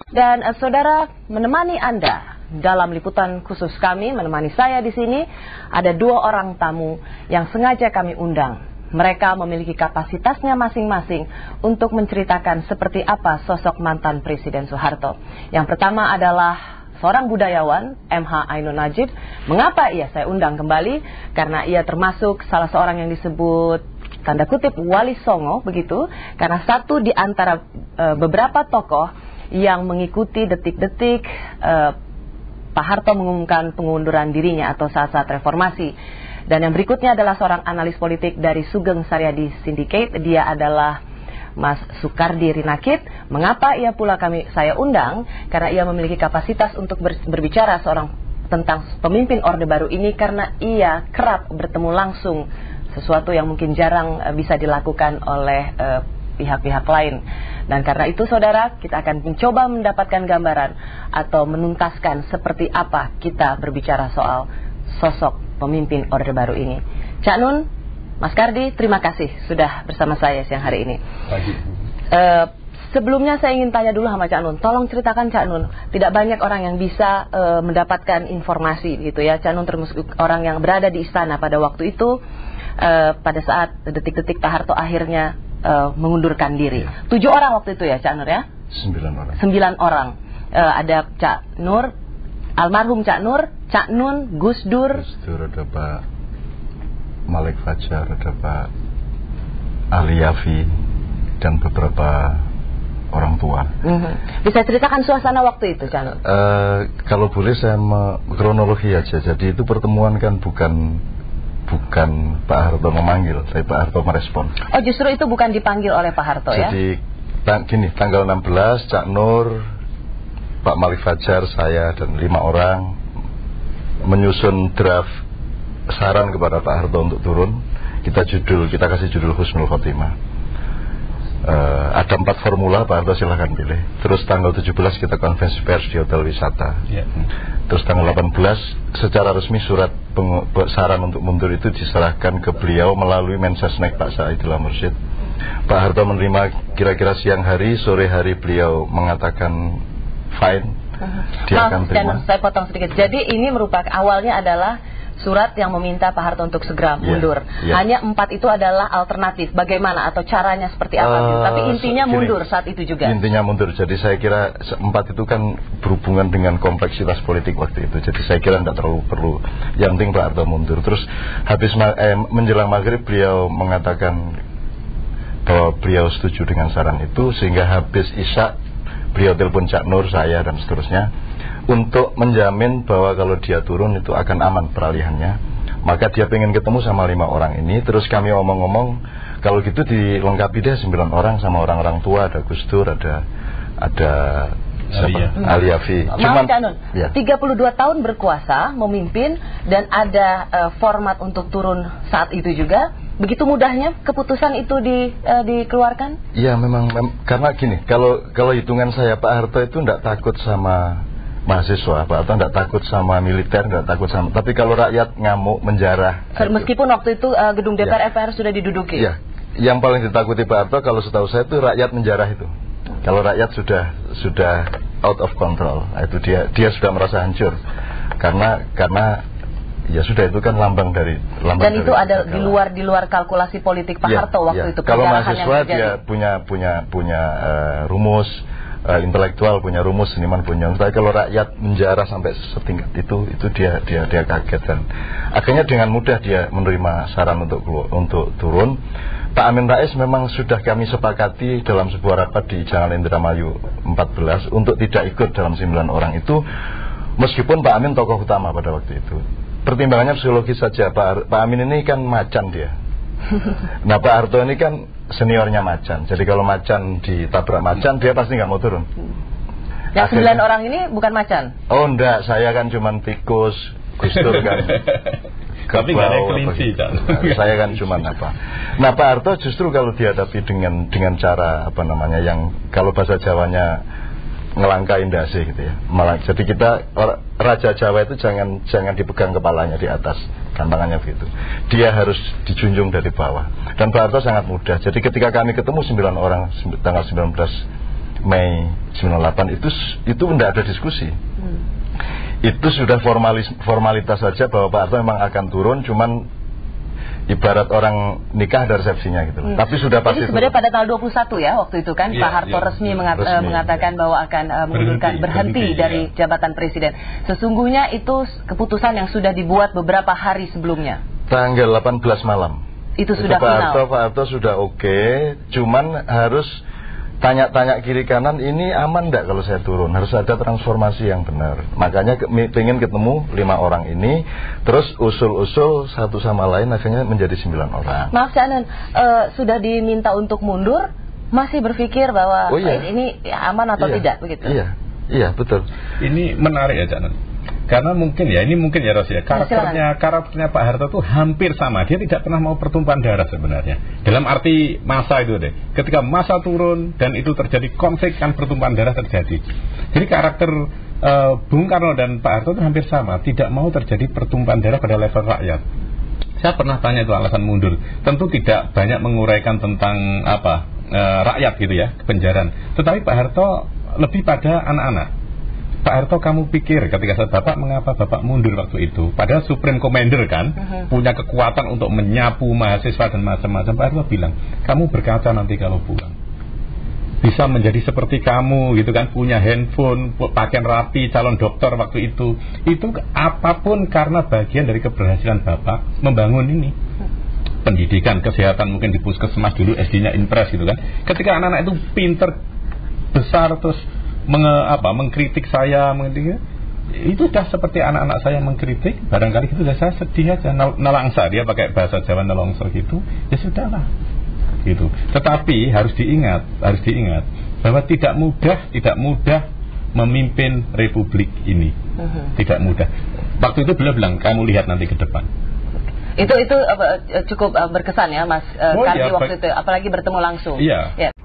Dan saudara, menemani Anda dalam liputan khusus kami, menemani saya di sini, ada dua orang tamu yang sengaja kami undang. Mereka memiliki kapasitasnya masing-masing untuk menceritakan seperti apa sosok mantan Presiden Soeharto. Yang pertama adalah seorang budayawan, MH Ainun Najib. Mengapa saya undang kembali? Karena ia termasuk salah seorang yang disebut tanda kutip wali songo, begitu. Karena satu di antara beberapa tokoh yang mengikuti detik-detik Pak Harto mengumumkan pengunduran dirinya atau saat-saat reformasi. Dan yang berikutnya adalah seorang analis politik dari Sugeng Saryadi Syndicate. Dia adalah Mas Sukardi Rinakit. Mengapa ia pula saya undang? Karena ia memiliki kapasitas untuk berbicara tentang pemimpin Orde Baru ini, karena ia kerap bertemu langsung, sesuatu yang mungkin jarang bisa dilakukan oleh pihak-pihak lain. Dan karena itu saudara, kita akan mencoba mendapatkan gambaran atau menuntaskan seperti apa kita berbicara soal sosok pemimpin Orde Baru ini. Cak Nun, Mas Kardi, terima kasih sudah bersama saya siang hari ini. Sebelumnya saya ingin tanya dulu sama Cak Nun, tolong ceritakan Cak Nun, tidak banyak orang yang bisa mendapatkan informasi gitu ya. Cak Nun termasuk orang yang berada di istana pada waktu itu, pada saat detik-detik Pak Harto akhirnya mengundurkan diri. 7 orang waktu itu ya Cak Nur ya? 9 orang. 9 orang. Ada Cak Nur, almarhum Cak Nur, Cak Nun, Gus Dur. Gus Dur, ada Pak Malik Fajar, ada Pak Ali Yafi, dan beberapa orang tua. Bisa ceritakan suasana waktu itu Cak Nur? Kalau boleh saya kronologi aja. Jadi itu pertemuan kan bukan Pak Harto memanggil, tapi Pak Harto merespon. Oh, justru itu bukan dipanggil oleh Pak Harto ya? Jadi gini, tanggal 16 Cak Nur, Pak Malik Fajar, saya dan 5 orang menyusun draft saran kepada Pak Harto untuk turun. Kita kasih judul Husnul Khotimah. Ada 4 formula, Pak Harto silahkan pilih. Terus tanggal 17 kita konferensi pers di Hotel Wisata. Terus tanggal 18 secara resmi surat saran untuk mundur itu diserahkan ke beliau melalui Mensesnek Pak Saidillah Mursyid. Pak Harto menerima kira-kira siang hari, sore hari beliau mengatakan fine, dia akan terima. Saya potong sedikit. Jadi ini merupakan awalnya adalah surat yang meminta Pak Harto untuk segera mundur. Hanya 4 itu adalah alternatif. Bagaimana atau caranya seperti apa? Tapi intinya mundur saat itu juga. Intinya mundur. Jadi saya kira 4 itu kan berhubungan dengan kompleksitas politik waktu itu. Jadi saya kira tidak terlalu perlu. Yang penting Pak Harto mundur. Terus habis menjelang maghrib beliau mengatakan bahwa beliau setuju dengan saran itu, sehingga habis isya beliau telepon Cak Nur, saya dan seterusnya, untuk menjamin bahwa kalau dia turun itu akan aman peralihannya. Maka dia pengen ketemu sama 5 orang ini. Terus kami ngomong-ngomong, kalau gitu dilengkapi deh 9 orang sama orang-orang tua. Ada Gus Dur, ada Ali Yafi. Maaf Cak Nun, 32 tahun berkuasa, memimpin, dan ada format untuk turun saat itu juga. Begitu mudahnya keputusan itu dikeluarkan? Iya, memang karena gini, kalau hitungan saya Pak Harto itu tidak takut sama mahasiswa, Pak Harto tidak takut sama militer, tidak takut sama. Tapi kalau rakyat ngamuk, menjarah. Meskipun waktu itu gedung DPR MPR sudah diduduki. Iya, yang paling ditakuti Pak Harto kalau setahu saya itu rakyat menjarah itu. Kalau rakyat sudah out of control, itu dia sudah merasa hancur. Karena ya sudah, itu kan lambang dari dan itu ada di luar kalkulasi politik Pak Harto waktu itu. Kalau mahasiswa dia punya rumus, intelektual punya rumus, seniman punya. Tapi kalau rakyat menjarah sampai setingkat itu dia kaget, dan akhirnya dengan mudah dia menerima saran untuk turun. Pak Amin Rais memang sudah kami sepakati dalam sebuah rapat di Jalan Indramayu 14 untuk tidak ikut dalam 9 orang itu, meskipun Pak Amin tokoh utama pada waktu itu. Pertimbangannya psikologis saja. Pak Amin ini kan macan dia. Nah Pak Harto ini kan seniornya macan. Jadi kalau macan ditabrak macan, dia pasti nggak mau turun. Yang 9 orang ini bukan macan? Oh enggak, saya kan cuman tikus, Gus Dur kan tapi nggak ada kelinci kan. Saya kan cuman apa. Nah Pak Harto justru kalau dihadapi dengan cara yang kalau bahasa Jawanya ngelangkain dasi gitu ya. Jadi Raja Jawa itu jangan dipegang kepalanya di atas, gampangannya begitu. Dia harus dijunjung dari bawah. Dan Pak Harto sangat mudah. Jadi ketika kami ketemu 9 orang tanggal 19 Mei 98 itu tidak ada diskusi. Itu sudah formalitas saja bahwa Pak Harto memang akan turun, cuman ibarat orang nikah ada resepsinya gitu. Tapi sudah pasti. Jadi sebenarnya pada tanggal 21 ya waktu itu kan Pak Harto resmi mengatakan bahwa akan mengundurkan berhenti dari jabatan presiden. Sesungguhnya itu keputusan yang sudah dibuat beberapa hari sebelumnya. Tanggal 18 malam. Itu sudah final. Pak Harto sudah oke, cuman harus tanya-tanya kiri kanan, ini aman enggak kalau saya turun? Harus ada transformasi yang benar. Makanya pengen ketemu 5 orang ini, terus usul-usul satu sama lain, akhirnya menjadi 9 orang. Maaf Cak Nun, sudah diminta untuk mundur, masih berpikir bahwa ini aman atau tidak begitu? Iya betul. Ini menarik ya Cak Nun. Karena mungkin ya Ros ya, karakternya Pak Harto itu hampir sama. Dia tidak pernah mau pertumpahan darah sebenarnya. Dalam arti masa itu deh. Ketika masa turun dan itu terjadi konflik, kan pertumpahan darah terjadi. Jadi karakter Bung Karno dan Pak Harto itu hampir sama. Tidak mau terjadi pertumpahan darah pada level rakyat. Saya pernah tanya itu alasan mundur. Tentu tidak banyak menguraikan tentang rakyat gitu ya, kepenjaran. Tetapi Pak Harto lebih pada anak-anak. Pak Harto, kamu pikir ketika saat Bapak, mengapa Bapak mundur waktu itu? Padahal Supreme Commander kan punya kekuatan untuk menyapu mahasiswa dan macam-macam. Pak Harto bilang, kamu berkaca nanti kalau pulang. Bisa menjadi seperti kamu gitu kan, punya handphone, pakaian rapi, calon dokter waktu itu. Itu apapun karena bagian dari keberhasilan Bapak membangun ini. Pendidikan, kesehatan mungkin di puskesmas dulu, SD-nya Impres gitu kan. Ketika anak-anak itu pinter, besar, terus mengkritik saya, itu sudah seperti anak-anak saya mengkritik, barangkali itu sudah saya sedih aja, nelangsa, dia pakai bahasa Jawa nelongso gitu, ya sudahlah gitu. Tetapi harus diingat bahwa tidak mudah memimpin republik ini. Tidak mudah. Waktu itu beliau bilang, kamu lihat nanti ke depan. Itu cukup berkesan ya Mas Kardi waktu itu, apalagi bertemu langsung. Iya.